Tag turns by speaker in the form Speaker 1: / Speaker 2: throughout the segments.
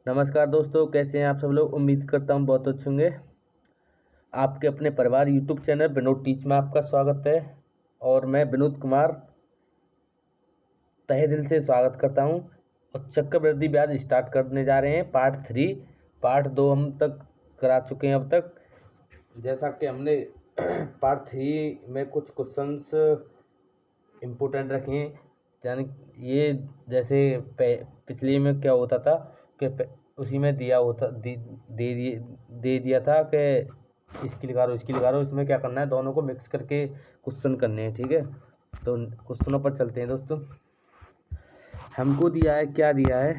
Speaker 1: नमस्कार दोस्तों, कैसे हैं आप सब लोग। उम्मीद करता हूँ बहुत अच्छे होंगे। आपके अपने परिवार यूट्यूब चैनल विनोद टीच में आपका स्वागत है। और मैं विनोद कुमार तहे दिल से स्वागत करता हूँ। और चक्रवृद्धि ब्याज स्टार्ट करने जा रहे हैं पार्ट 3। पार्ट 2 हम तक करा चुके हैं अब तक। जैसा कि हमने पार्ट 3 में कुछ क्वेश्चंस इम्पोर्टेंट रखे हैं, यानी ये जैसे पिछले में क्या होता था कि उसी में दिया होता दे दिया था कि इसकी लगा लो। इसमें क्या करना है, दोनों को मिक्स करके क्वेश्चन करने हैं। ठीक है, तो क्वेश्चनों पर चलते हैं दोस्तों। हमको दिया है, क्या दिया है,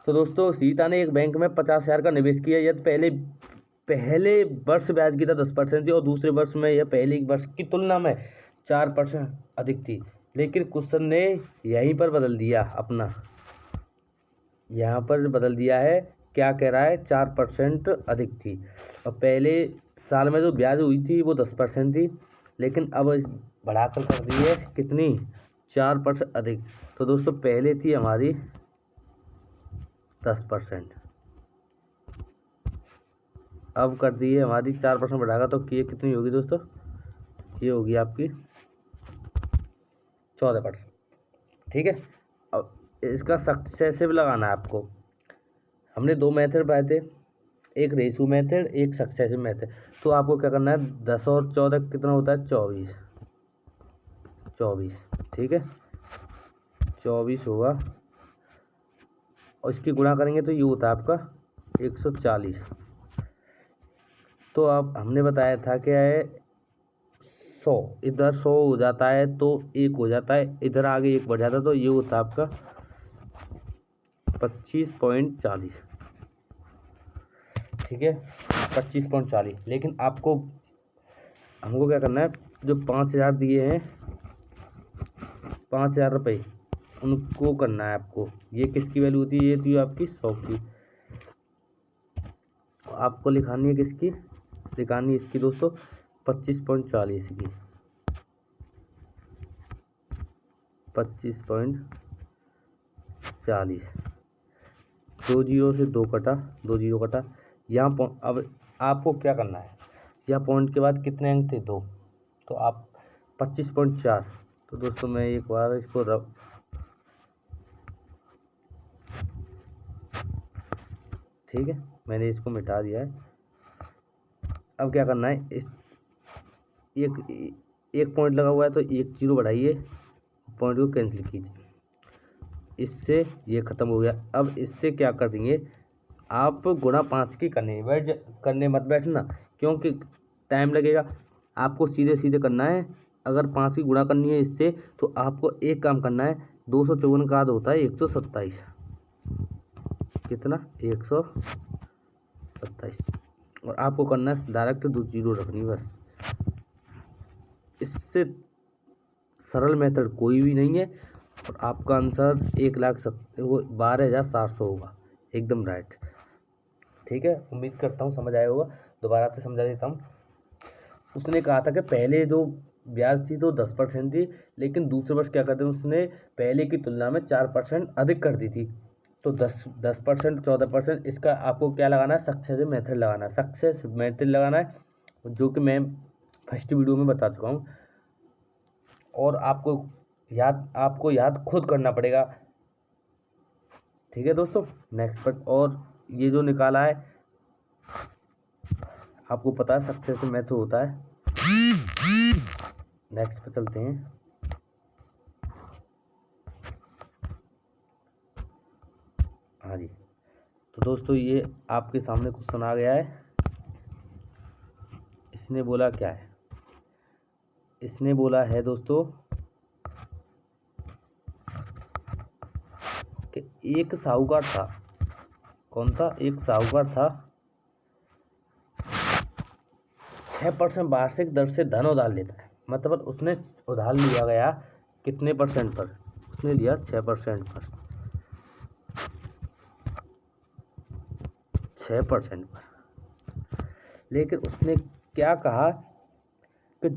Speaker 1: तो दोस्तों सीता ने एक बैंक में 50,000 का निवेश किया। यदि पहले वर्ष ब्याज की दर 10% थी और दूसरे वर्ष में यह पहले वर्ष की तुलना में 4% अधिक थी, लेकिन क्वेश्चन ने यहीं पर बदल दिया अपना, यहाँ पर बदल दिया है। क्या कह रहा है, 4% अधिक थी। और पहले साल में जो ब्याज हुई थी वो 10% थी, लेकिन अब बढ़ाकर कर दी है कितनी, 4% अधिक। तो दोस्तों पहले थी हमारी 10%, अब कर दी है हमारी 4% बढ़ाकर। तो ये कितनी होगी दोस्तों, ये होगी आपकी 14%। ठीक है, अब इसका सक्सेसिव लगाना है आपको। हमने दो मेथड पाए थे, एक रेशो मेथड, एक सक्सेसिव मेथड। तो आपको क्या करना है, 10 और 14 कितना होता है, 24। ठीक है, 24 होगा और इसकी गुणा करेंगे तो ये होता है आपका 140। तो अब हमने बताया था क्या है, 100 इधर 100 हो जाता है तो 1 हो जाता है, इधर आगे 1 बढ़ जाता है, तो ये होता है आपका 25.40। ठीक है, 25.40। लेकिन हमको क्या करना है, जो 5,000 दिए हैं, 5,000 रुपये, उनको करना है आपको। ये किसकी वैल्यू होती है, ये थी आपकी 100 की। आपको लिखानी है किसकी, लिखानी इसकी दोस्तों 25.40 की। 25.40, 2 जीरो से 2 कटा, 2 जीरो कटा। यहाँ अब आपको क्या करना है, यहाँ पॉइंट के बाद कितने अंक थे, 2, तो आप 25.4। तो दोस्तों मैं एक बार इसको ठीक है, मैंने इसको मिटा दिया है। अब क्या करना है, इस एक पॉइंट लगा हुआ है तो एक जीरो बढ़ाइए, पॉइंट को कैंसिल कीजिए, इससे ये ख़त्म हो गया। अब इससे क्या कर देंगे, आप गुणा 5 की करने मत बैठना, क्योंकि टाइम लगेगा। आपको सीधे सीधे करना है। अगर 5 की गुणा करनी है इससे, तो आपको एक काम करना है, 254 का आधा होता है 127। कितना, 127। और आपको करना है डायरेक्ट 2 जीरो रखनी बस। इससे सरल मेथड कोई भी नहीं है। और आपका आंसर 12,700 होगा, एकदम राइट। ठीक है, उम्मीद करता हूँ समझ आया होगा। दोबारा से समझा देता हूँ। उसने कहा था कि पहले जो ब्याज थी तो 10% थी, लेकिन दूसरे वर्ष क्या करते हैं, उसने पहले की तुलना में 4% अधिक कर दी थी। तो 10%, 14%, इसका आपको क्या लगाना है, सक्सेसिव मेथड लगाना है। सक्सेसिव मेथड लगाना है, जो कि मैं फर्स्ट वीडियो में बता चुका हूँ। और आपको याद खुद करना पड़ेगा। ठीक है दोस्तों, नेक्स्ट पर, और ये जो निकाला है आपको पता है सक्सेसिव मेथड होता है। नेक्स्ट पर चलते हैं। हाँ जी, तो दोस्तों ये आपके सामने क्वेश्चन आ गया है। इसने बोला क्या है, इसने बोला है दोस्तों कि एक साहूकार था। कौन था, एक साहूकार था, 6% वार्षिक दर से धन उधार लेता है। मतलब उसने उधार लिया गया कितने परसेंट पर, उसने लिया 6% पर, 6% पर। लेकिन उसने क्या कहा कि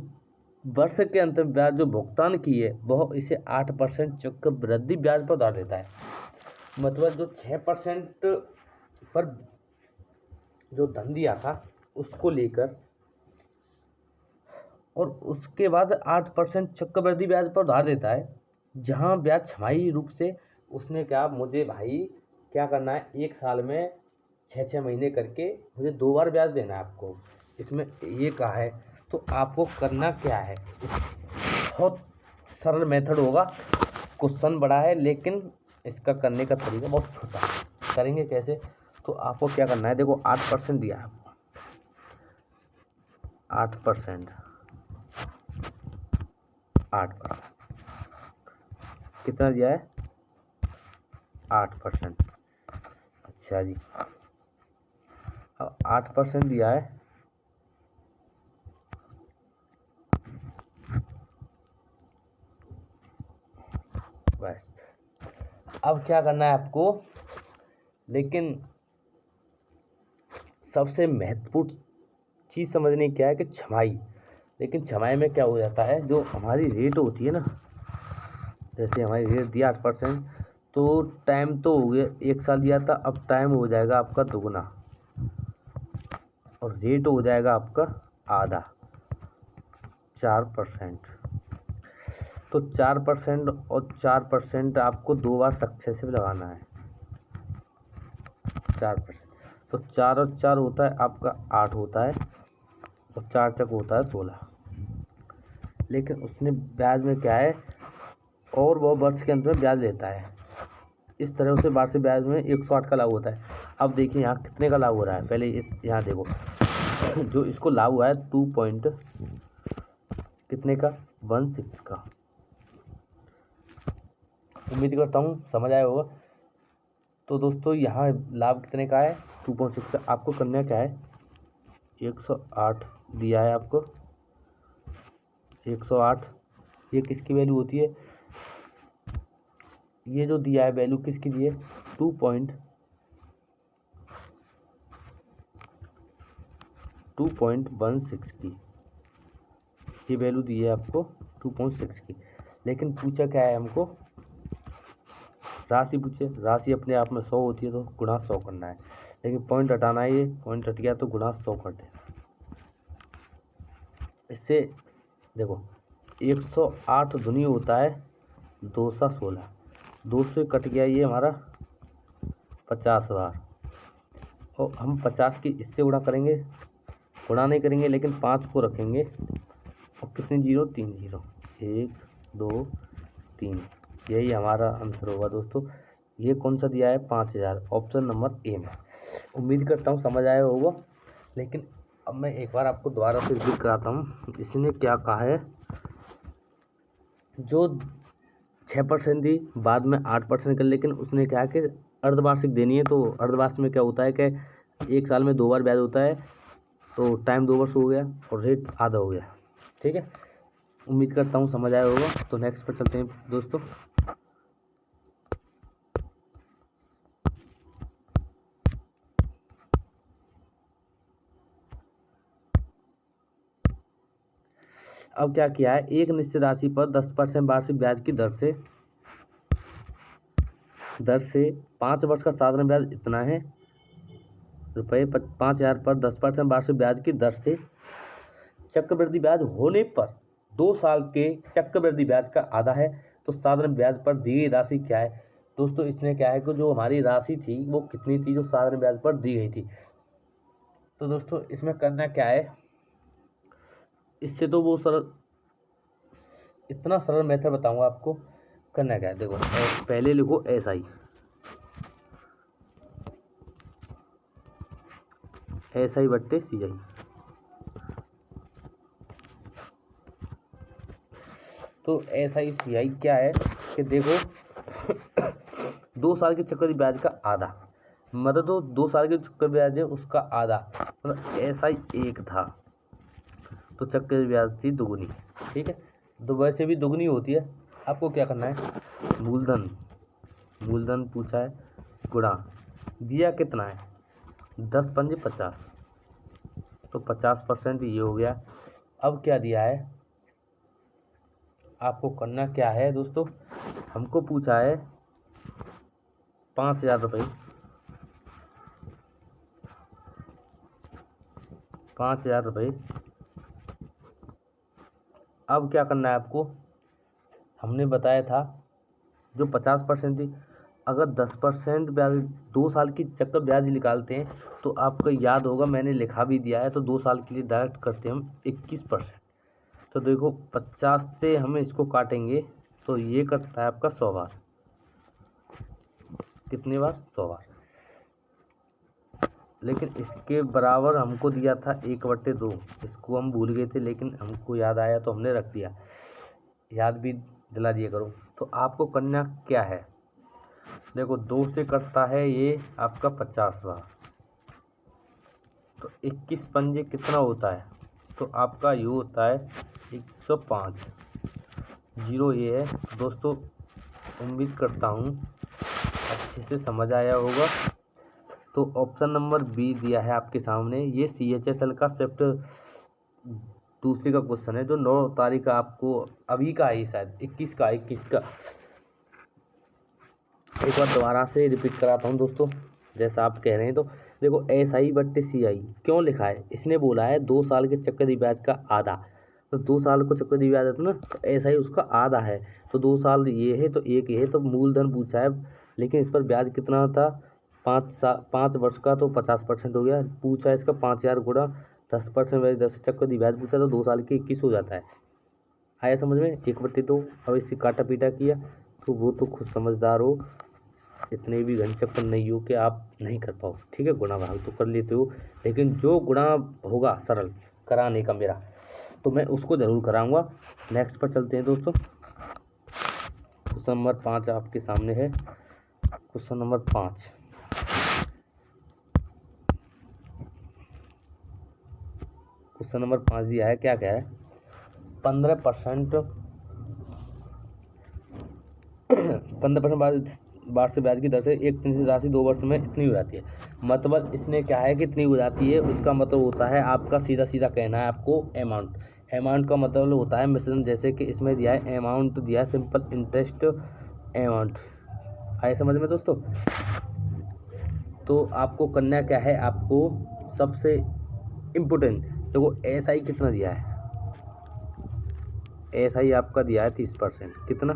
Speaker 1: वर्ष के अंत में ब्याज जो भुगतान की है वह इसे 8% चक्रवृद्धि ब्याज पर उधार देता है। मतलब जो 6% पर जो धन दिया था उसको लेकर और उसके बाद 8% चक्रवृद्धि ब्याज पर उधार देता है, जहाँ ब्याज छमाही रूप से उसने क्या मुझे भाई क्या करना है, 1 साल में 6 महीने करके मुझे 2 बार ब्याज देना है आपको, इसमें ये कहा है। तो आपको करना क्या है, बहुत सरल मेथड होगा, क्वेश्चन बड़ा है लेकिन इसका करने का तरीका बहुत छोटा है। करेंगे कैसे, तो आपको क्या करना है, देखो 8% दिया है आपको, 8% 8% कितना दिया है, 8%। अच्छा जी, अब 8% दिया है, बस। अब क्या करना है आपको, लेकिन सबसे महत्वपूर्ण चीज़ समझने क्या है कि छमाही। लेकिन छमाही में क्या हो जाता है, जो हमारी रेट होती है ना, जैसे हमारी रेट दिया 8%, तो टाइम तो हो गया 1 साल दिया था, अब टाइम हो जाएगा आपका दुगना और रेट हो जाएगा आपका आधा, 4%। तो 4% और 4% आपको 2 बार सक्सेसिव लगाना है, 4%। तो 4 और 4 होता है आपका 8 होता है और 4 चक होता है 16। लेकिन उसने ब्याज में क्या है, और वह वर्ष के अंत में ब्याज लेता है। इस तरह से वार्षिक ब्याज में 108 का लागू होता है। अब देखिए यहाँ कितने का लागू हो रहा है, पहले यहाँ देखो जो इसको लागू हुआ है 2 पॉइंट कितने का, 16 का। उम्मीद करता हूँ समझ आया होगा। तो दोस्तों यहाँ लाभ कितने का है, 2.6। आपको करना क्या है, 108 दिया है आपको, 108 ये किसकी वैल्यू होती है, ये जो दिया है वैल्यू किसकी दी है, 2.16 की ये वैल्यू दी है आपको 2.6 की। लेकिन पूछा क्या है हमको, राशि पूछे, राशि अपने आप में 100 होती है तो गुणा 100 करना है, लेकिन पॉइंट हटाना है, ये पॉइंट हट गया तो गुणा 100 कर देना। इससे देखो 108 दुनी होता है 216, 2 से कट गया ये हमारा 50 बार, और हम 50 की इससे गुणा करेंगे, गुणा नहीं करेंगे लेकिन 5 को रखेंगे, और कितने जीरो, 3 जीरो, 1 2 3, यही हमारा आंसर होगा दोस्तों। ये कौन सा दिया है, 5000, ऑप्शन नंबर ए में। उम्मीद करता हूँ समझ आया होगा। लेकिन अब मैं एक बार आपको दोबारा से रिपीट कराता हूँ, इसने क्या कहा है, जो 6% थी बाद में 8% कर, लेकिन उसने क्या कि अर्धवार्षिक देनी है। तो अर्धवार्षिक में क्या होता है कि 1 साल में 2 बार ब्याज होता है, तो टाइम 2 वर्ष हो गया और रेट आधा हो गया। ठीक है, उम्मीद करता हूँ समझ आया होगा। तो नेक्स्ट पर चलते हैं दोस्तों। अब क्या किया है, एक निश्चित राशि पर 10% वार्षिक ब्याज की दर से 5 वर्ष का साधारण ब्याज इतना है रुपये 5000 पर 10% वार्षिक ब्याज की दर से चक्रवृद्धि ब्याज होने पर 2 साल के चक्रवृद्धि ब्याज का आधा है। तो साधारण ब्याज पर दी गई राशि क्या है दोस्तों, इसने क्या है कि जो हमारी राशि थी वो कितनी थी जो साधारण ब्याज पर दी गई थी। तो दोस्तों इसमें करना क्या है, इससे तो वो सरल, इतना सरल मेथड बताऊंगा आपको। करना क्या है, देखो पहले लिखो SI, SI बट्टे CI। तो SI CI क्या है कि देखो 2 साल के चक्रवृद्धि ब्याज का आधा, मतलब तो 2 साल के चक्रवृद्धि ब्याज है उसका आधा, मतलब SI 1 था तो चक्रवृद्धि ब्याज थी दुगुनी। ठीक है, तो वैसे भी दुगनी होती है। आपको क्या करना है, मूलधन पूछा है, गुणा दिया कितना है, 10 पंजे 50, तो 50% ये हो गया। अब क्या दिया है, आपको करना क्या है दोस्तों, हमको पूछा है 5,000 रुपये, 5,000 रुपये। अब क्या करना है आपको, हमने बताया था जो 50% थी, अगर 10% ब्याज 2 साल की चक्कर ब्याज निकालते हैं तो आपको याद होगा, मैंने लिखा भी दिया है, तो 2 साल के लिए डायरेक्ट करते हैं हम 21%। तो देखो 50 से हम इसको काटेंगे तो ये करता है आपका 100 बार। कितनी बार? 100 बार। लेकिन इसके बराबर हमको दिया था 1/2, इसको हम भूल गए थे लेकिन हमको याद आया तो हमने रख दिया, याद भी दिला दिया करो। तो आपको करना क्या है, देखो 2 से करता है ये आपका 50 बार, तो 21 पंजे कितना होता है, तो आपका ये होता है 105। जीरो ये है दोस्तों। उम्मीद करता हूँ अच्छे से समझ आया होगा। तो ऑप्शन नंबर बी दिया है आपके सामने, ये CHSL का शिफ्ट दूसरे का क्वेश्चन है जो 9 तारीख का आपको अभी का है, शायद 21 का एक बार दोबारा से रिपीट कराता हूँ दोस्तों, जैसा आप कह रहे हैं। तो देखो SI/CI क्यों लिखा है, इसने बोला है 2 साल के चक्रवृद्धि ब्याज का आधा, तो 2 साल को चक्रवृद्धि ब्याज है तो ना, तो SI उसका आधा है, तो 2 साल ये है तो एक ये है, तो मूलधन पूछा है, लेकिन इस पर ब्याज कितना होता, 5 वर्ष का, तो 50% हो गया। पूछा है इसका 5,000 गुणा 10% ब्याज 10 चक्रवृद्धि ब्याज पूछा, तो 2 साल के 21 हो जाता है। आया समझ में? 1/2। अब इससे काटा पीटा किया तो वो तो खुद समझदार हो, इतने भी घन चक्कर नहीं हो कि आप नहीं कर पाओ, ठीक है। गुणा भाग तो कर लेते हो, लेकिन जो गुणा होगा सरल कराने का मेरा, तो मैं उसको ज़रूर कराऊंगा। नेक्स्ट पर चलते हैं दोस्तों। क्वेश्चन नंबर 5 आपके सामने है। क्वेश्चन नंबर 5, क्वेश्चन नंबर 5 दिया है, क्या क्या है, 15% 15% वार्षिक ब्याज की दर से एक निश्चित राशि 2 वर्ष में इतनी हो जाती है। मतलब इसने क्या है कि इतनी हो जाती है, उसका मतलब होता है आपका सीधा सीधा कहना है आपको अमाउंट का मतलब होता है मिश्रण, जैसे कि इसमें दिया है अमाउंट, दिया है सिंपल इंटरेस्ट अमाउंट। आए समझ में दोस्तों? तो आपको करना क्या है, आपको सबसे इम्पोर्टेंट देखो SI कितना दिया है, SI आपका दिया है 30%। कितना?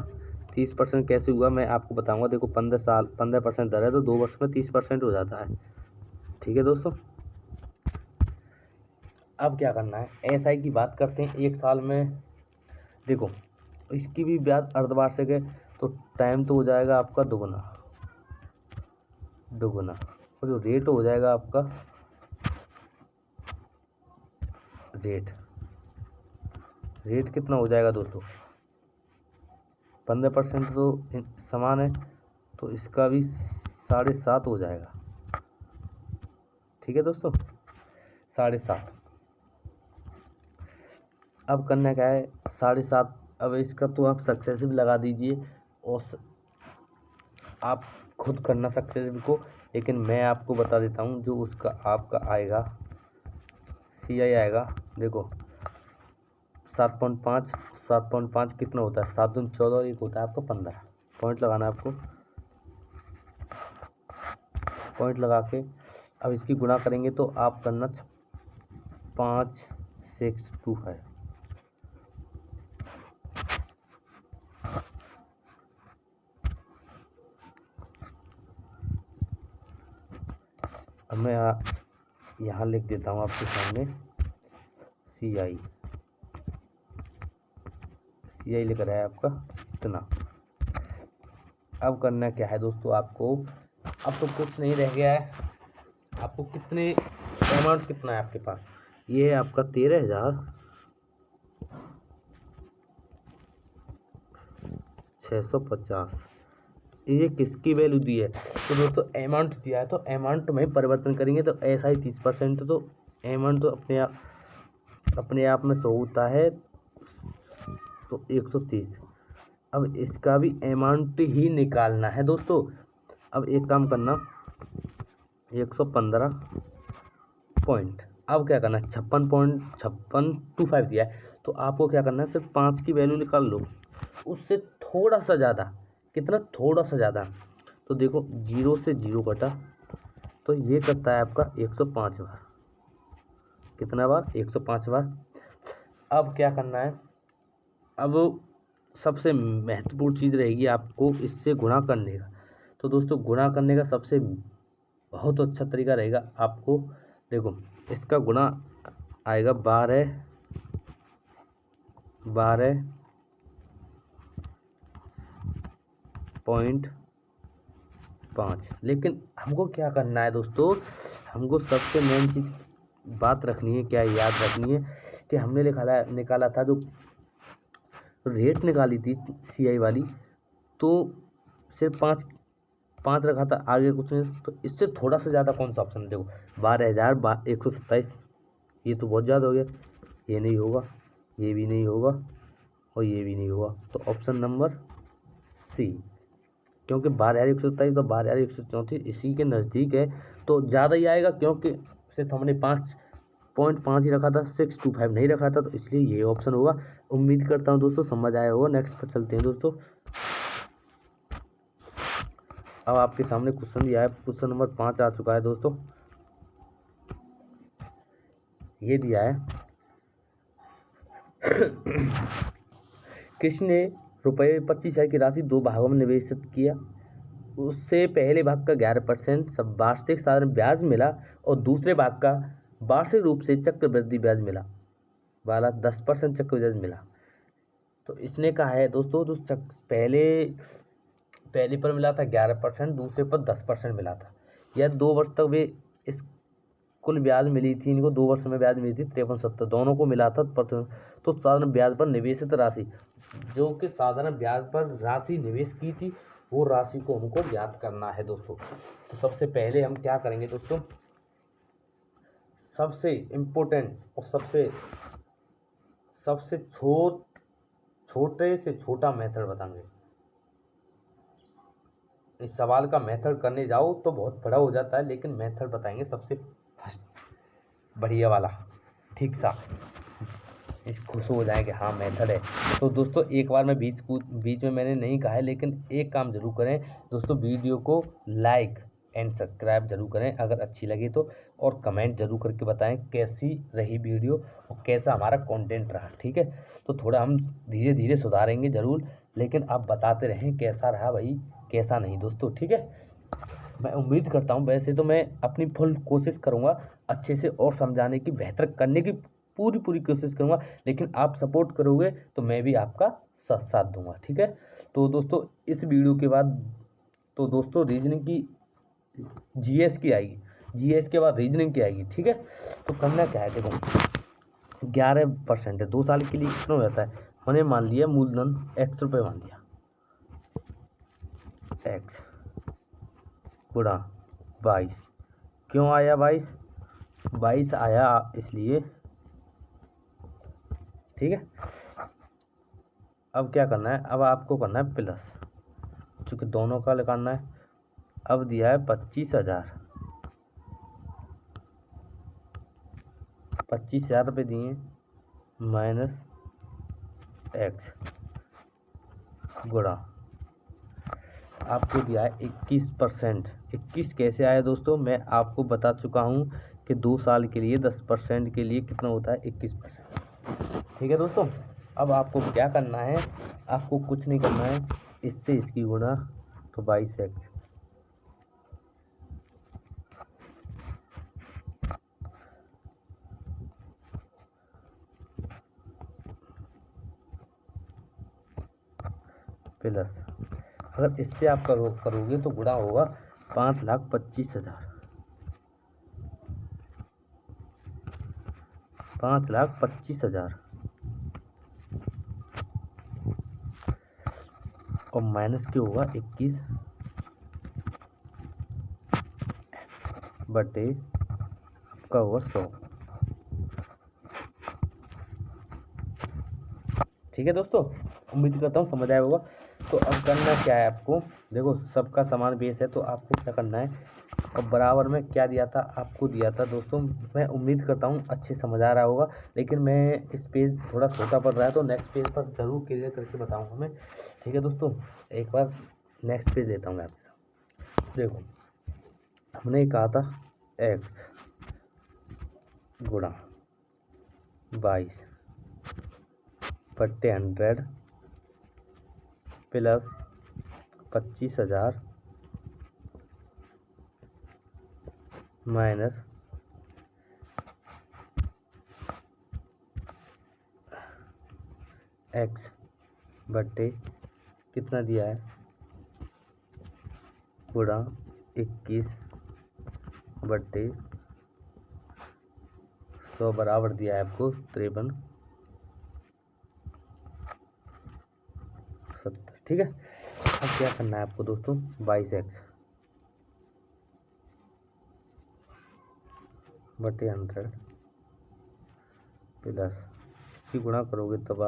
Speaker 1: 30% कैसे हुआ मैं आपको बताऊंगा। देखो 15% दर है तो 2 वर्ष में 30% हो जाता है, ठीक है दोस्तों। अब क्या करना है, SI की बात करते हैं 1 साल में। देखो इसकी भी ब्याज अर्धवार्षिक है, तो टाइम तो हो जाएगा आपका दुगुना, और जो रेट हो जाएगा आपका रेट कितना हो जाएगा दोस्तों, 15% तो समान है, तो इसका भी 7.5 हो जाएगा, ठीक है दोस्तों, 7.5। अब करना क्या है, 7.5। अब इसका तो आप सक्सेसिव लगा दीजिए और आप खुद करना सक्सेसिव को, लेकिन मैं आपको बता देता हूँ जो उसका आपका आएगा CI आएगा। देखो 7.5 कितना होता है, 7 दूनी 14 और 1 होता है आपका 15। पॉइंट लगाना है आपको, पॉइंट लगा के अब इसकी गुणा करेंगे तो आप करना 5,625। अब मैं यहाँ लिख देता हूँ आपके सामने CI लिख रहा है आपका इतना। अब करना क्या है दोस्तों आपको, अब तो कुछ नहीं रह गया है। आपको कितने अमाउंट कितना है आपके पास, ये है आपका 13,650। ये किसकी वैल्यू दी है, तो दोस्तों अमाउंट दिया है, तो अमाउंट में परिवर्तन करेंगे तो ऐसा ही 30%, तो अमाउंट तो अपने आप में 100 होता है, तो 130। अब इसका भी अमाउंट ही निकालना है दोस्तों। अब एक काम करना, 115 पॉइंट, अब क्या करना है, 56.5625 दिया है, तो आपको क्या करना है, सिर्फ 5 की वैल्यू निकाल लो। उससे थोड़ा सा ज़्यादा, कितना, थोड़ा सा ज़्यादा। तो देखो 0 से 0 कटा तो ये करता है आपका 105 बार। कितना बार? 105 बार। अब क्या करना है, अब सबसे महत्वपूर्ण चीज़ रहेगी आपको इससे गुणा करने का। तो दोस्तों गुणा करने का सबसे बहुत अच्छा तरीका रहेगा आपको, देखो इसका गुणा आएगा 12.5। लेकिन हमको क्या करना है दोस्तों, हमको सबसे मेन चीज़ बात रखनी है, क्या याद रखनी है कि हमने निकाला था जो रेट निकाली थी CI वाली, तो सिर्फ 5 रखा था, आगे कुछ नहीं। तो इससे थोड़ा सा ज़्यादा कौन सा ऑप्शन है? देखो 12,127, ये तो बहुत ज़्यादा हो गया, ये नहीं होगा, ये भी नहीं होगा और ये भी नहीं होगा। तो ऑप्शन नंबर C, क्योंकि 12,127 तो 12,134 इसी के नज़दीक है, तो ज़्यादा ही आएगा, क्योंकि सिर्फ हमने 5.5 ही रखा था, 625 नहीं रखा था, तो इसलिए ये ऑप्शन होगा। उम्मीद करता हूँ दोस्तों समझ आया होगा। नेक्स्ट पर चलते हैं दोस्तों। अब आपके सामने क्वेश्चन दिया है, क्वेश्चन नंबर 5 आ चुका है दोस्तों। ये दिया है किसी ने ₹25,000 की राशि 2 भागों में निवेशित किया, उससे पहले भाग का 11% सब वार्षिक साधारण ब्याज मिला और दूसरे भाग का वार्षिक रूप से चक्रवृद्धि ब्याज मिला वाला 10% चक्रवृद्धि मिला। तो इसने कहा है दोस्तों, जो पहले पर मिला था 11%, दूसरे पर 10% मिला था। यह 2 वर्ष तक वे इस कुल ब्याज मिली थी, इनको 2 वर्ष में ब्याज मिली थी 5370, दोनों को मिला था। तो साधारण ब्याज पर निवेशित राशि, जो कि साधारण ब्याज पर राशि निवेश की थी, वो राशि को हमको ज्ञात करना है दोस्तों। तो सबसे पहले हम क्या करेंगे दोस्तों, सबसे इम्पोर्टेंट और सबसे छोटे से छोटा मेथड बताएंगे। इस सवाल का मेथड करने जाओ तो बहुत बड़ा हो जाता है, लेकिन मेथड बताएंगे सबसे फर्स्ट बढ़िया वाला, ठीक सा, इस खुश हो जाए कि हाँ मेथड है। तो दोस्तों एक बार मैं बीच में मैंने नहीं कहा है, लेकिन एक काम जरूर करें दोस्तों, वीडियो को लाइक एंड सब्सक्राइब जरूर करें अगर अच्छी लगी तो, और कमेंट जरूर करके बताएं कैसी रही वीडियो और कैसा हमारा कंटेंट रहा, ठीक है। तो थोड़ा हम धीरे धीरे सुधारेंगे ज़रूर, लेकिन आप बताते रहें कैसा रहा भाई, कैसा नहीं दोस्तों, ठीक है। मैं उम्मीद करता हूँ, वैसे तो मैं अपनी फुल कोशिश करूँगा अच्छे से और समझाने की, बेहतर करने की पूरी कोशिश करूँगा, लेकिन आप सपोर्ट करोगे तो मैं भी आपका साथ दूंगा, ठीक है। तो दोस्तों इस वीडियो के बाद तो दोस्तों रीजनिंग की GS की आएगी, GS के बाद रीजनिंग की आएगी, ठीक है। तो करना क्या है, देखो 11% है, 2 साल के लिए कितना हो जाता है, मैंने मान लिया मूलधन X रुपये मान लिया, X गुणा 22। क्यों आया 22 आया इसलिए, ठीक है। अब क्या करना है, अब आपको करना है प्लस, चूँकि दोनों का लगाना है। अब दिया है 25,000 रुपये दिए, माइनस X गुणा आपको दिया है 21%। 21 कैसे आया दोस्तों, मैं आपको बता चुका हूँ कि 2 साल के लिए 10% के लिए कितना होता है, 21%, ठीक है दोस्तों। अब आपको क्या करना है, आपको कुछ नहीं करना है, इससे इसकी गुणा, तो 22X प्लस, अगर इससे आप करोगे तो गुणा होगा 5,25,000, 5,25,000 और माइनस क्यों होगा 21 बटे आपका होगा 100, ठीक है दोस्तों। उम्मीद करता हूँ समझ आया होगा। तो अब करना क्या है आपको, देखो सबका समान बेस है तो आपको क्या करना है, और बराबर में क्या दिया था आपको, दिया था दोस्तों, मैं उम्मीद करता हूँ अच्छे समझ आ रहा होगा। लेकिन मैं इस पेज थोड़ा छोटा पड़ रहा है तो नेक्स्ट पेज पर ज़रूर क्लियर करके बताऊँगा मैं। ठीक है दोस्तों, एक बार नेक्स्ट पेज लेता हूँ मैं आपके साथ। देखो हमने कहा था x गुणा 22/100 प्लस 25,000 माइनस x बट्टे कितना दिया है, गुणा 21/100 बराबर दिया है आपको 53,70। ठीक है, अब क्या करना है आपको दोस्तों, 22x बटे 100 प्लस इसकी गुणा करोगे तब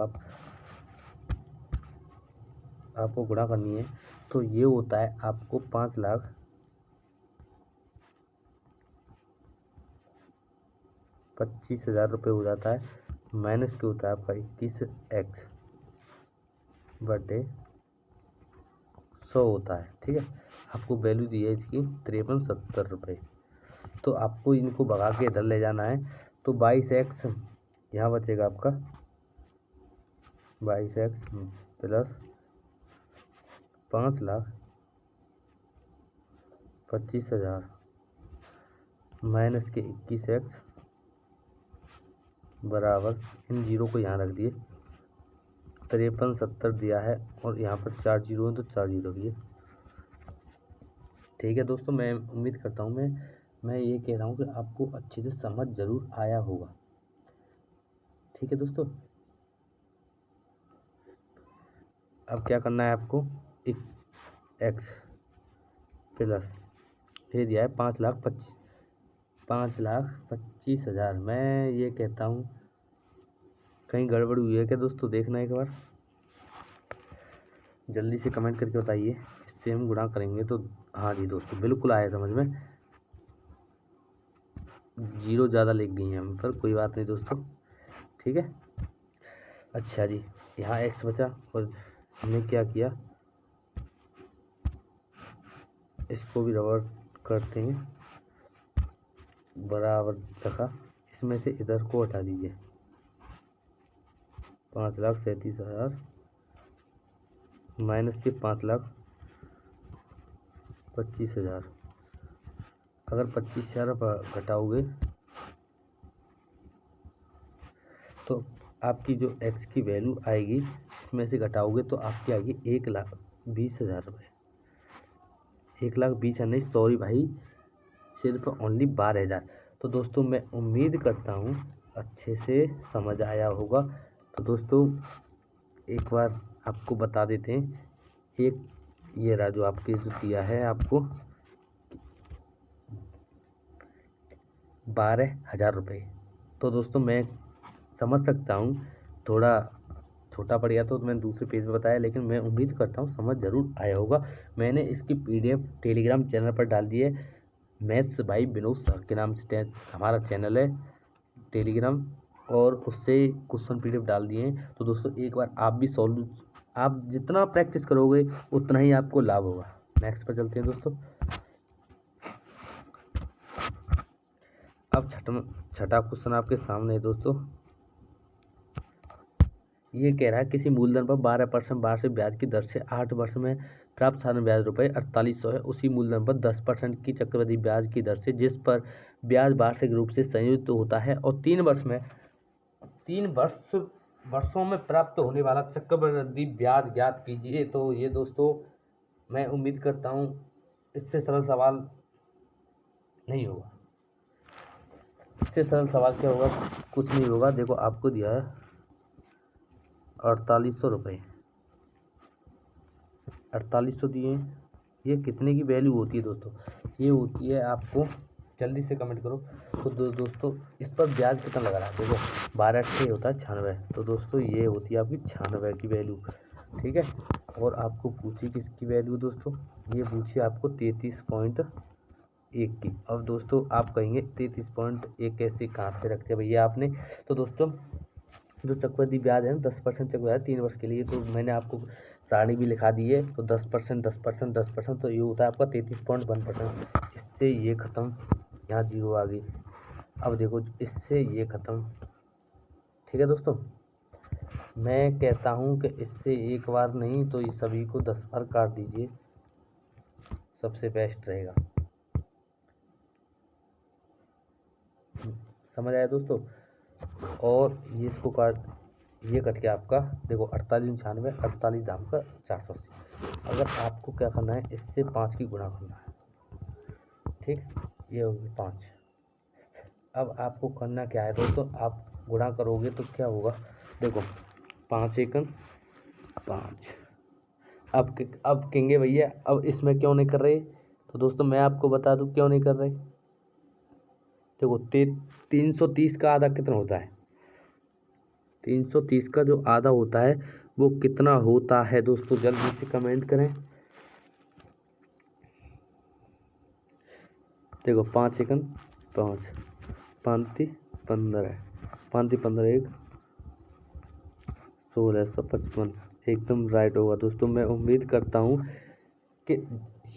Speaker 1: आपको गुणा करनी है तो ये होता है आपको 5,25,000 रुपये हो जाता है, माइनस क्या होता है आपका 21x बटे 100 होता है। ठीक है, आपको वैल्यू दी है इसकी 53,70 रुपये। तो आपको इनको भगा के इधर ले जाना है तो 22x यहाँ बचेगा आपका 22x प्लस 5,25,000 माइनस के 21x बराबर, इन जीरो को यहाँ रख दिए, 53,70 दिया है और यहाँ पर 4 जीरो है तो 4 जीरो दिए। ठीक है दोस्तों, मैं उम्मीद करता हूँ मैं ये कह रहा हूँ कि आपको अच्छे से समझ ज़रूर आया होगा। ठीक है दोस्तों, अब क्या करना है आपको, x प्लस ये दिया है 5,25,000। मैं ये कहता हूँ कहीं गड़बड़ हुई है क्या दोस्तों, देखना एक बार, जल्दी से कमेंट करके बताइए। इससे हम गुणा करेंगे तो हाँ जी दोस्तों बिल्कुल आया समझ में, जीरो ज़्यादा लिख गई हैं हम, पर कोई बात नहीं दोस्तों। ठीक है, अच्छा जी, यहाँ x बचा और हमने क्या किया, इसको भी रबर करते हैं, बराबर रखा, इसमें से इधर को हटा दीजिए, 5,37,000 माइनस के 5,25,000। अगर 25,000 घटाओगे तो आपकी जो x की वैल्यू आएगी, इसमें से घटाओगे तो आपकी आएगी 1,20,000 रुपये। 1,20,000 नहीं, सॉरी भाई, सिर्फ ओनली 12,000। तो दोस्तों मैं उम्मीद करता हूँ अच्छे से समझ आया होगा। तो दोस्तों एक बार आपको बता देते हैं, एक ये रहा जो आपके जो दिया है आपको 12,000 रुपये। तो दोस्तों मैं समझ सकता हूँ थोड़ा छोटा पड़ गया तो मैंने दूसरे पेज पे बताया, लेकिन मैं उम्मीद करता हूँ समझ ज़रूर आया होगा। मैंने इसकी PDF टेलीग्राम चैनल पर डाल दी है, मैथ्स बाई विनोद सर के नाम से हमारा चैनल है टेलीग्राम, और उससे क्वेश्चन PDF डाल दिए हैं। तो दोस्तों एक बार आप भी आप जितना प्रैक्टिस करोगे उतना ही आपको लाभ होगा। नेक्स्ट पर चलते हैं दोस्तों। अब छठा क्वेश्चन आपके सामने है दोस्तों। ये कह रहा है किसी मूलधन पर 12% वार्षिक ब्याज की दर से 8 वर्ष में प्राप्त साधारण ब्याज रुपये 4800 है, उसी मूलधन पर 10% की चक्रवृद्धि ब्याज की दर से जिस पर ब्याज वार्षिक रूप से संयुक्त होता है और 3 वर्षों में प्राप्त होने वाला चक्रवृद्धि ब्याज ज्ञात कीजिए। तो ये दोस्तों मैं उम्मीद करता हूँ इससे सरल सवाल नहीं होगा। इससे सरल सवाल क्या होगा, कुछ नहीं होगा। देखो आपको दिया है 4800 रुपये, 4800 दिए, ये कितने की वैल्यू होती है दोस्तों, ये होती है आपको, जल्दी से कमेंट करो। तो दोस्तों इस पर ब्याज कितना लगा रहा है, देखो 12 होता है 96, तो दोस्तों ये होती है आपकी 96 की वैल्यू। ठीक है। और आपको पूछी किसकी वैल्यू दोस्तों, ये पूछी आपको 33.1 की। अब दोस्तों आप कहेंगे 33.1 कैसे कहाँ से रखते भैया आपने, तो दोस्तों जो चक्रवृद्धि ब्याज है 10% चक्रवृद्धि 3 वर्ष के लिए, तो मैंने आपको सारणी भी लिखा दी है। तो 10%, 10%, 10%, तो ये होता है आपका 33.1%। इससे ये ख़त्म, यहाँ जीरो आ गई। अब देखो इससे ये ख़त्म, ठीक है दोस्तों। मैं कहता हूँ कि इससे एक बार नहीं तो ये सभी को 10 बार काट दीजिए, सबसे बेस्ट रहेगा। समझ आया दोस्तों। और ये इसको काट, ये कट के आपका देखो 48, 96, 48 दाम का 480। अगर आपको क्या करना है, इससे 5 की गुणा करना है, ठीक। ये होगी 5। अब आपको करना क्या है दोस्तों, आप गुणा करोगे तो क्या होगा, देखो 5 एकम 5। अब कहेंगे भैया अब इसमें क्यों नहीं कर रहे, तो दोस्तों मैं आपको बता दूं क्यों नहीं कर रहे। देखो 330 का आधा कितना होता है, 330 का जो आधा होता है वो कितना होता है दोस्तों, जल्दी से कमेंट करें। देखो 5 एकम 5, 5 15, 5 15 1 1655, एकदम राइट होगा दोस्तों। मैं उम्मीद करता हूँ कि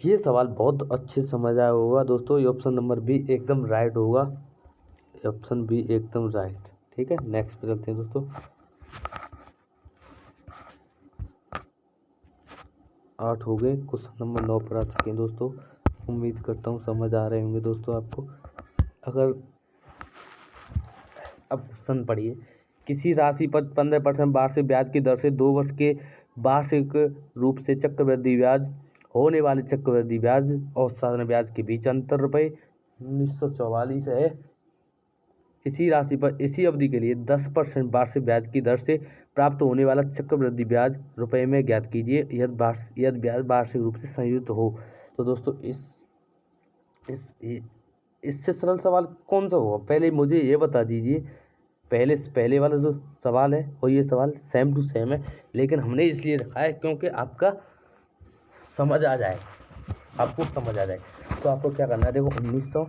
Speaker 1: ये सवाल बहुत अच्छे समझ आया होगा दोस्तों। ये ऑप्शन नंबर बी एकदम राइट होगा, ऑप्शन बी एकदम राइट, ठीक है। नेक्स्ट पे चलते हैं दोस्तों। 8 हो गए, क्वेश्चन नंबर 9 पर आ चुके हैं दोस्तों। उम्मीद करता हूँ समझ आ रहे होंगे दोस्तों आपको। अगर अब क्वेश्चन पढ़िए, किसी राशि पर 15% वार्षिक ब्याज की दर से 2 वर्ष के वार्षिक रूप से चक्रवृद्धि ब्याज होने वाले चक्रवृद्धि ब्याज और साधारण ब्याज के बीच अंतर ₹1944 है। इसी राशि पर इसी अवधि के लिए 10% वार्षिक ब्याज की दर से प्राप्त होने वाला चक्रवृद्धि ब्याज रुपए में ज्ञात कीजिए यदि ब्याज वार्षिक रूप से संयुक्त हो। तो दोस्तों इससे सरल सवाल कौन सा होगा, पहले मुझे ये बता दीजिए। पहले वाला जो सवाल है और ये सवाल सेम टू सेम है, लेकिन हमने इसलिए रखा है क्योंकि आपका समझ आ जाए, आपको समझ आ जाए। तो आपको क्या करना है, देखो 1900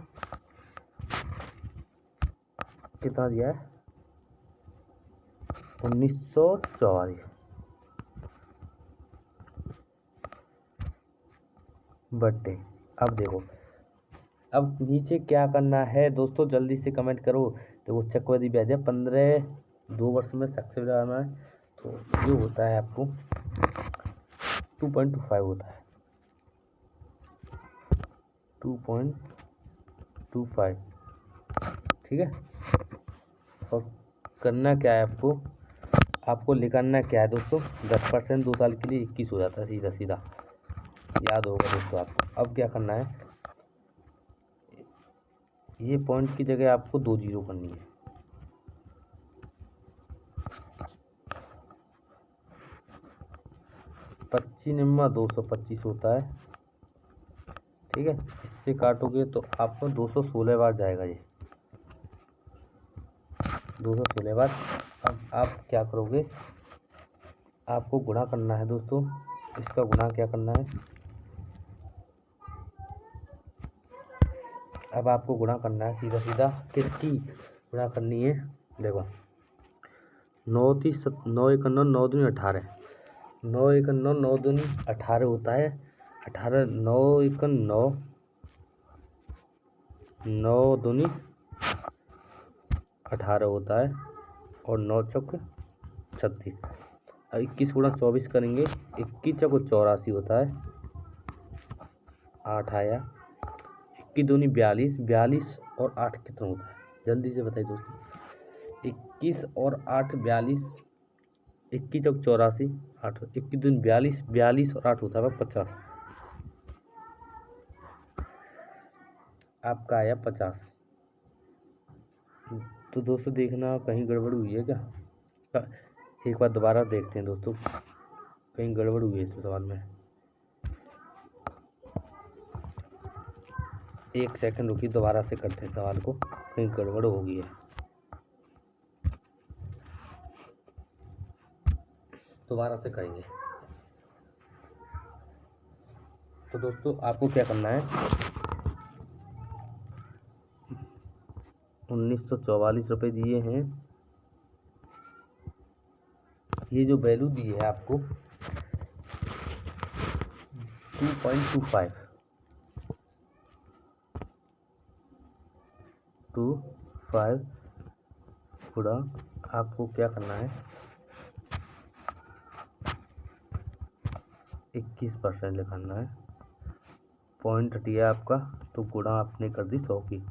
Speaker 1: कितना दिया है, 1944 बर्थडे। अब देखो अब नीचे क्या करना है दोस्तों, जल्दी से कमेंट करो। देखो चक्रवृद्धि ब्याज है 15 2 वर्ष में सक्सेस आना है, तो ये होता है आपको 2.25 होता है, 2.25, ठीक है। और करना क्या है आपको निकालना क्या है दोस्तों, 10% 2 साल के लिए 21 हो जाता है, सीधा सीधा याद होगा दोस्तों आपको। अब क्या करना है, ये पॉइंट की जगह आपको 2 जीरो करनी है। पच्चीस निम्मा 225 होता है, ठीक है। इससे काटोगे तो आपको 216 बार जाएगा, ये 216 बार। अब आप क्या करोगे, आपको गुणा करना है दोस्तों, इसका गुणा क्या करना है, अब आपको गुणा करना है सीधा सीधा, किसकी गुणा करनी है, देखो 9 एक 9 9 दूनी 18, 9 एक 9 9 दूनी 18 होता है, 18 9 एक 9 9 दूनी 18 होता है, और 9 चौक 36। अब 21 गुणा 24 करेंगे, 21 चौक 84 होता है, 8 आया, 21 दूनी 42, 42 और 8 कितना होता है, जल्दी से बताइए दोस्तों। 21 और 8 42, 21 चौक 84, 8 21 दूनी 42, 42 और 8 होता है 50, आपका आया 50। तो दोस्तों देखना कहीं गड़बड़ हुई है क्या, एक बार दोबारा देखते हैं दोस्तों, कहीं गड़बड़ हुई है इस सवाल में। एक सेकंड रुकिए, दोबारा से करते हैं सवाल को, कहीं गड़बड़ हो गई है। दोबारा से करेंगे, तो दोस्तों आपको क्या करना है, 1944 रुपये दिए हैं। ये जो वैल्यू दी है आपको 2.25 गुणा आपको क्या करना है 21% लिखाना है। पॉइंट हटिया आपका, तो गुणा आपने कर दी 100 की।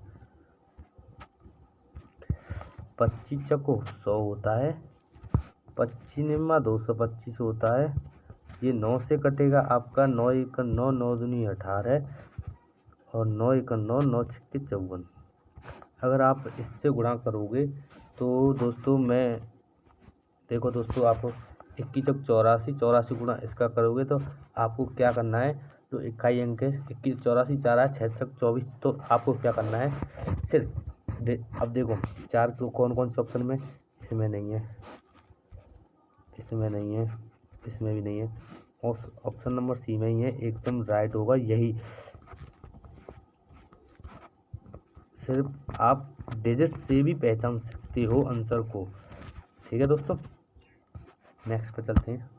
Speaker 1: 25 चको 100 होता है, 25 निम्मा 225 होता है। ये 9 से कटेगा आपका, 9 एक 9, 9 दूनी 18 और 9 एक 9, 9 छक्के 54। अगर आप इससे गुणा करोगे तो दोस्तों देखो दोस्तों, आप 21 चक 84, 84 गुणा इसका करोगे तो आपको क्या करना है, जो इकाई अंक है 21 84 4 है 6 चक 24। तो आपको क्या करना है सिर्फ अब देखो 4 तो कौन कौन से ऑप्शन में, इसमें नहीं है, इसमें नहीं है, इसमें भी नहीं है, और ऑप्शन नंबर सी में ही है, एकदम राइट होगा यही। सिर्फ आप डिजिट से भी पहचान सकते हो आंसर को। ठीक है दोस्तों, नेक्स्ट पे चलते हैं।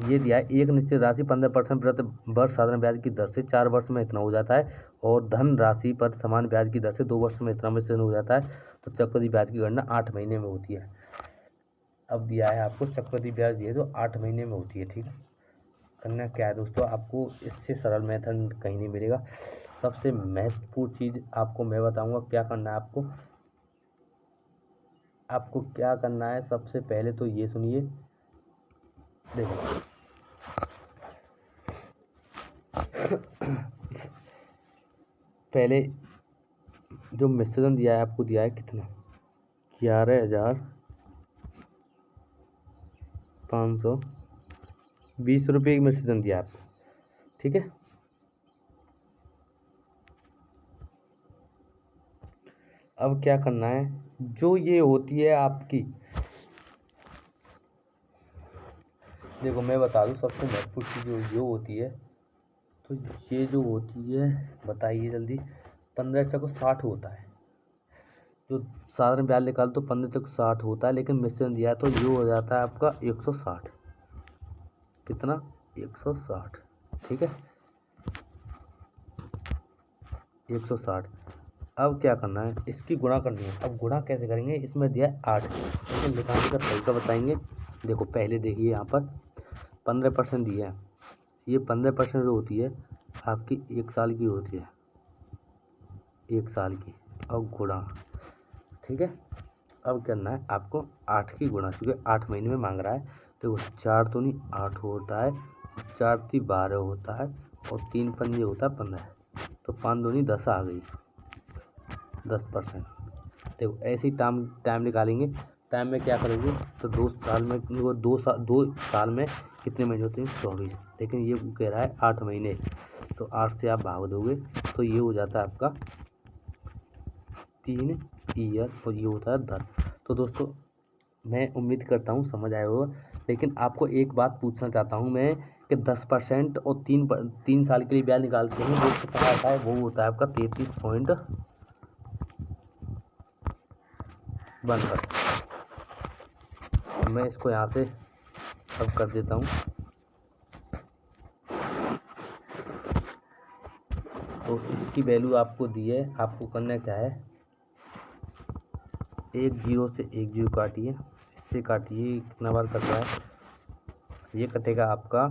Speaker 1: ये दिया है, एक निश्चित राशि 15% प्रति वर्ष साधारण ब्याज की दर से 4 वर्ष में इतना हो जाता है, और धन राशि पर समान ब्याज की दर से 2 वर्ष में इतना मिश्रण हो जाता है। तो चक्रवृद्धि ब्याज की गणना 8 महीने में होती है। अब दिया है आपको चक्रवृद्धि ब्याज दिए तो 8 महीने में होती है। ठीक है, करना क्या है दोस्तों, आपको इससे सरल मेथड कहीं नहीं मिलेगा। सबसे महत्वपूर्ण चीज़ आपको मैं बताऊंगा क्या करना है आपको क्या करना है। सबसे पहले तो ये सुनिए, देखो पहले जो मिश्रण दिया है आपको दिया है कितना, 11,520 रुपये की मिश्रण दिया आपको। ठीक है, अब क्या करना है, जो ये होती है आपकी, देखो मैं बता दूं सबसे महत्वपूर्ण चीज़ जो होती है, तो ये जो होती है बताइए जल्दी, 15 चको 60 होता है। जो साधारण ब्याज निकाल तो 15 चको 60 होता है, लेकिन मिश्रण दिया है तो ये हो जाता है आपका 160। कितना, 160। ठीक है, 160। अब क्या करना है, इसकी गुणा करनी है। अब गुणा कैसे करेंगे, इसमें दिया है 8, लेकिन लिखाने का तरीका बताएंगे। देखो पहले देखिए यहाँ पर 15% दिया है, ये 15% जो होती है आपकी 1 साल की होती है, 1 साल की, और गुणा। ठीक है, अब करना है आपको 8 की गुणा, क्योंकि 8 महीने में मांग रहा है। देखो 4 तो नहीं 8 होता है, 4 ती 12 होता है, और 3 पंजे होता है 15, तो 5 दूनी 10 आ गई, 10%। देखो ऐसे ही टाइम निकालेंगे। टाइम में क्या करोगे, तो 2 साल में वो 2 साल में कितने महीने होते हैं, 24, लेकिन ये कह रहा है 8 महीने, तो 8 से आप भाग दोगे तो ये हो जाता है आपका 3 ईयर, और ये होता है 10। तो दोस्तों मैं उम्मीद करता हूँ समझ आया होगा, लेकिन आपको एक बात पूछना चाहता हूँ मैं कि 10% और 3 साल के लिए ब्याज निकालते हैं, वो कितना आता है, वो होता है आपका 33.1%। मैं इसको यहाँ से अब कर देता हूँ। तो इसकी वैल्यू आपको दी है, आपको करना क्या है, एक जीरो से एक जीरो काटिए, इससे काटिए, कितना बार कट रहा है, ये कटेगा आपका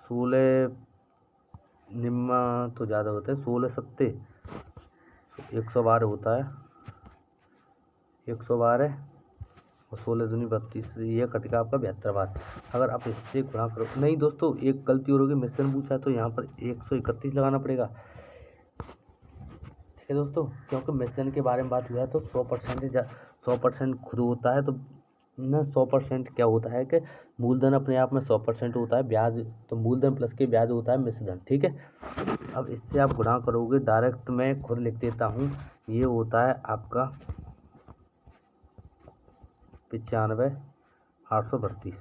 Speaker 1: 16 निम्मा तो ज़्यादा होता है, 16 सत्ते 112 होता है, 112 और 16 दूनी 32, ये कटेगा आपका 72 बार। अगर आप इससे गुणा करो, नहीं दोस्तों एक गलती और होगी, मिश्रण पूछा है तो यहाँ पर 131 लगाना पड़ेगा। ठीक है दोस्तों, क्योंकि मिश्रण के बारे में बात हुआ है तो 100% खुद होता है, तो ना 100% क्या होता है कि मूलधन अपने आप में 100% होता है, ब्याज तो मूलधन प्लस के ब्याज होता है मिश्रधन। ठीक है, अब इससे आप गुणा करोगे, डायरेक्ट मैं खुद लिख देता हूँ, ये होता है आपका 95,832।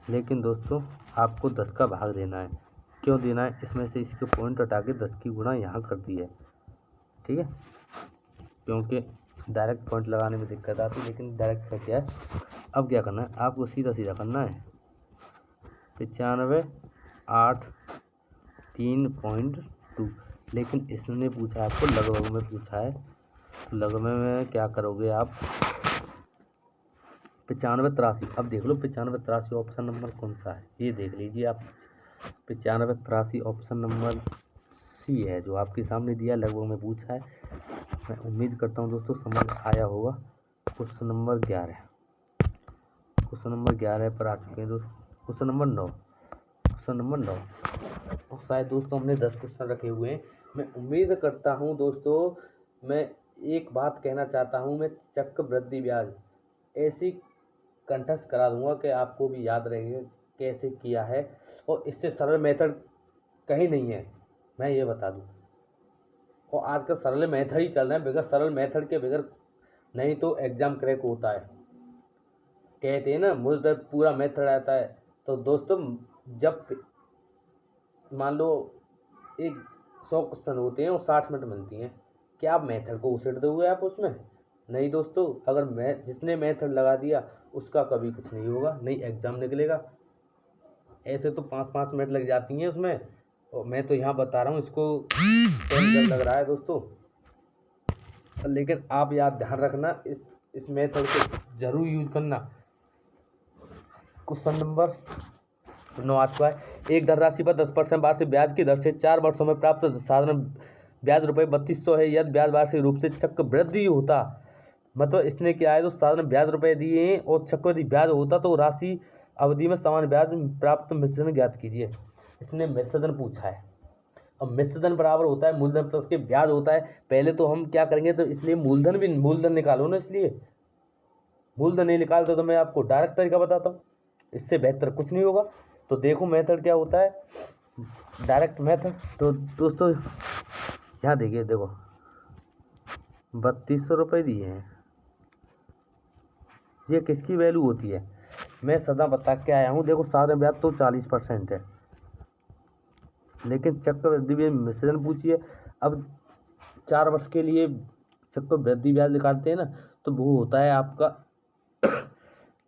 Speaker 1: लेकिन दोस्तों आपको 10 का भाग देना है। क्यों देना है? इसमें से इसके पॉइंट हटा के 10 की गुणा यहाँ कर दी है, ठीक है, क्योंकि डायरेक्ट पॉइंट लगाने में दिक्कत आती है, लेकिन डायरेक्ट का क्या है। अब क्या करना है आपको? सीधा सीधा करना है 95,832। लेकिन इसने पूछा आपको लगभग में पूछा है, तो लगभग में क्या करोगे आप? 95,83। अब देख लो 95,83 ऑप्शन नंबर कौन सा है, ये देख लीजिए आप। 95,83 ऑप्शन नंबर सी है, जो आपके सामने दिया, लगभग में पूछा है। मैं उम्मीद करता हूँ दोस्तों समझ आया होगा। क्वेश्चन नंबर 11, क्वेश्चन नंबर 11 पर आ चुके हैं दोस्तों। Question number 9, question number 9। और शायद दोस्तों हमने 10 क्वेश्चन रखे हुए हैं। मैं उम्मीद करता हूँ दोस्तों, मैं एक बात कहना चाहता हूँ, मैं चक्रवृद्धि ब्याज ऐसी कंठस्थ करा दूंगा कि आपको भी याद रहेगा कैसे किया है, और इससे सरल मेथड कहीं नहीं है, मैं ये बता दूं। और आज का सरल मेथड ही चल रहा है, बगैर सरल मेथड के बगैर नहीं तो एग्जाम क्रैक होता है। कहते हैं ना मुझ पर पूरा मेथड आता है। तो दोस्तों जब मान लो एक 100 क्वेश्चन होते हैं और 60 मिनट मिलती हैं, क्या आप मेथड को उछेड़ दोगे आप उसमें? नहीं दोस्तों, अगर जिसने मेथड लगा दिया उसका कभी कुछ नहीं होगा, नहीं एग्जाम निकलेगा। ऐसे तो 5-5 मिनट लग जाती हैं उसमें, और मैं तो यहाँ बता रहा हूँ इसको टाइम लग रहा है दोस्तों। लेकिन आप याद ध्यान रखना, इस मेथड को जरूर यूज करना। क्वेश्चन नंबर 9 आ चुका है। एक धनराशि पर 10% वार्षिक ब्याज की दर से 4 वर्षों में प्राप्त साधारण ब्याज ₹3200 है। यदि ब्याज वार्षिक रूप से चक्रवृद्धि होता, मतलब इसने क्या है, तो साधारण ब्याज रुपये दिए हैं और चक्रवृद्धि ब्याज होता तो राशि अवधि में समान ब्याज प्राप्त मिश्रण ज्ञात कीजिए। इसने मिश्रण पूछा है। अब मिश्रण बराबर होता है मूलधन प्लस के ब्याज होता है। पहले तो हम क्या करेंगे, तो इसलिए मूलधन निकालो ना, इसलिए मूलधन नहीं निकालते तो मैं आपको डायरेक्ट तरीका बताता हूँ, इससे बेहतर कुछ नहीं होगा। तो देखो मेथड क्या होता है, डायरेक्ट मेथड। तो दोस्तों यहाँ देखिए, देखो 3200 रुपये दिए हैं, ये किसकी वैल्यू होती है? मैं सदा बता के आया हूँ, देखो साधारण ब्याज तो 40% है, लेकिन चक्रवृद्धि ब्याज मिश्रण पूछिए। अब 4 वर्ष के लिए चक्रवृद्धि ब्याज निकालते हैं ना, तो वो होता है आपका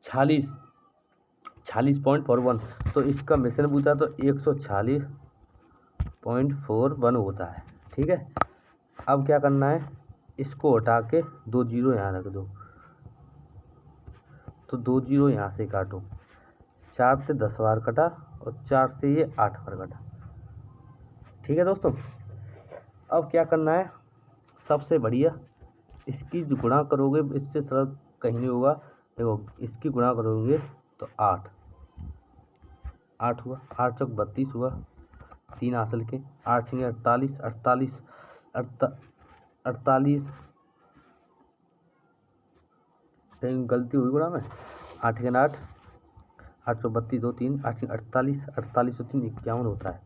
Speaker 1: 46.41। तो इसका मिश्रण पूछा तो 146.41 होता है, ठीक है। अब क्या करना है, इसको हटा के 2 जीरो यहाँ रख दो, तो 2 जीरो यहाँ से काटो, 4 से 10 बार कटा और 4 से ये 8 बार कटा, ठीक है दोस्तों। अब क्या करना है, सबसे बढ़िया इसकी जो गुणा करोगे, इससे सरल कहीं नहीं होगा। देखो इसकी गुणा करोगे तो 8 हुआ, 8 चौक 32 हुआ, 3 हासिल के, 8 छः 48, 48 कहीं गलती हुई गुणा में, 8 के 8, 8 सौ 32 2 3, 8 48, 48 और 3 51 होता है,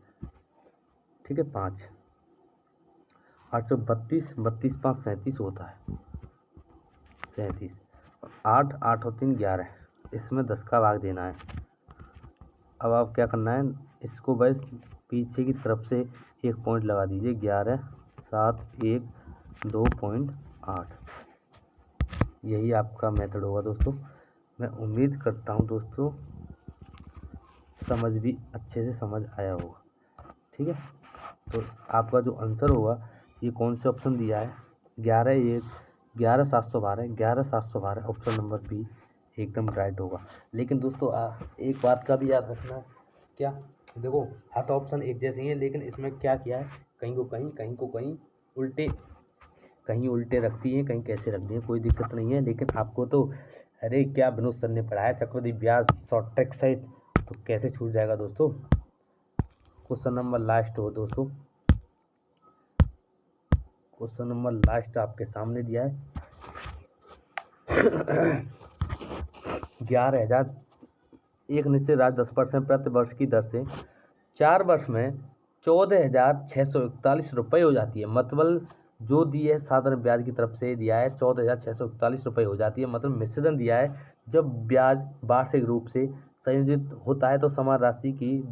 Speaker 1: ठीक है। 5 8 सौ 32, 32 5 37 होता है, 37। 8 8 और 3 11, इसमें 10 का भाग देना है। अब आप क्या करना है, इसको बस पीछे की तरफ से एक पॉइंट लगा दीजिए, 11 7 1 2.8। यही आपका मेथड होगा दोस्तों। मैं उम्मीद करता हूँ दोस्तों समझ भी अच्छे से समझ आया होगा, ठीक है। तो आपका जो आंसर होगा, ये कौन से ऑप्शन दिया है, 11,712 ऑप्शन नंबर बी एकदम राइट होगा। लेकिन दोस्तों एक बात का भी याद रखना, क्या, देखो हाथ ऑप्शन एक जैसे ही है, लेकिन इसमें क्या किया है, कहीं को कहीं उल्टे, कहीं उल्टे रखती हैं, कहीं कैसे रख दी है, कोई दिक्कत नहीं है। लेकिन आपको तो अरे क्या विनोद सर ने पढ़ाया चक्रवृद्धि ब्याज शॉर्ट ट्रिक सहित, तो कैसे छूट जाएगा दोस्तों। क्वेश्चन नंबर लास्ट हो दोस्तों, क्वेश्चन नंबर लास्ट आपके सामने दिया है 11,000 एक निश्चित राशि 10% प्रति वर्ष की दर से 4 वर्ष में 14,641 रुपये हो जाती है। मतलब जो दी है साधारण ब्याज की तरफ से दिया है 14,641 रुपये हो जाती है। मतलब मिश्रण दिया है, जब ब्याज वार्षिक रूप से संयोजित होता है तो समान राशि की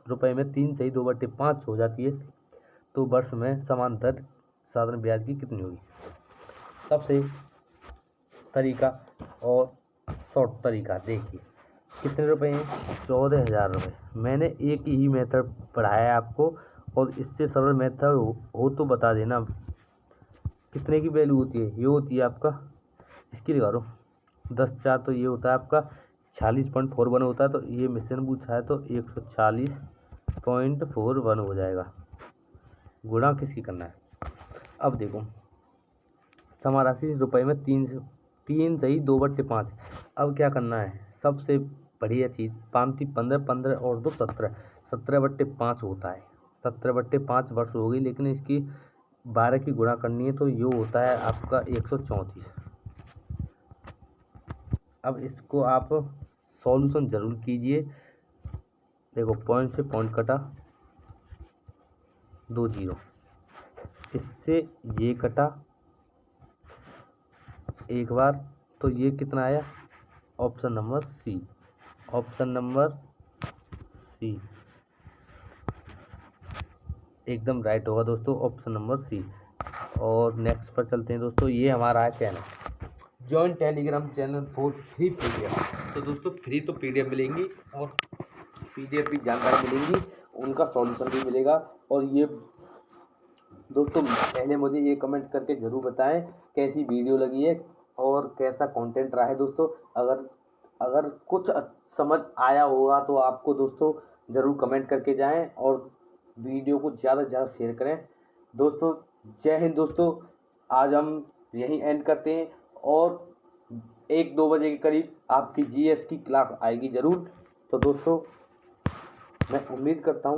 Speaker 1: रुपये में 3/2/5 हो जाती है। तो वर्ष में समान दर साधारण ब्याज की कितनी होगी? सबसे तरीका और शॉर्ट तरीका देखिए, कितने रुपए हैं? 14,000 रुपये। मैंने एक ही मेथड पढ़ाया है आपको, और इससे सरल मेथड हो तो बता देना। कितने की वैल्यू होती है? ये होती है आपका, इसकी लगा लो 10/4, तो ये होता है आपका 46.41 होता है। तो ये मिश्रण पूछा है तो 140.41 हो जाएगा। गुणा किसकी करना है? अब देखो, समान राशि रुपये में 3/2/5। अब क्या करना है? सबसे बढ़िया चीज़, 5 15 15 और 2 17, 17/5 होता है। 17/5 वर्ष होगी, लेकिन इसकी 12 की गुणा करनी है तो ये होता है आपका 134। अब इसको आप सॉल्यूशन जरूर कीजिए। देखो, पॉइंट से पॉइंट कटा, 2 0, इससे ये कटा एक बार, तो ये कितना आया? Option number C. Option number C एकदम राइट होगा दोस्तों, ऑप्शन नंबर सी। और नेक्स्ट पर चलते हैं दोस्तों। ये हमारा है channel, join Telegram channel for free PDF. तो दोस्तों फ्री तो पीडीएफ मिलेंगी, और पीडीएफ की जानकारी मिलेंगी, उनका सॉल्यूशन भी मिलेगा। और ये दोस्तों पहले मुझे ये कमेंट करके ज़रूर बताएं कैसी वीडियो लगी है और कैसा कंटेंट रहा है दोस्तों। अगर कुछ समझ आया होगा तो आपको दोस्तों ज़रूर कमेंट करके जाएं, और वीडियो को ज़्यादा से ज़्यादा शेयर करें दोस्तों। जय हिंद दोस्तों। आज हम यहीं एंड करते हैं, और 1-2 बजे के करीब आपकी जीएस की क्लास आएगी ज़रूर। तो दोस्तों मैं उम्मीद करता हूँ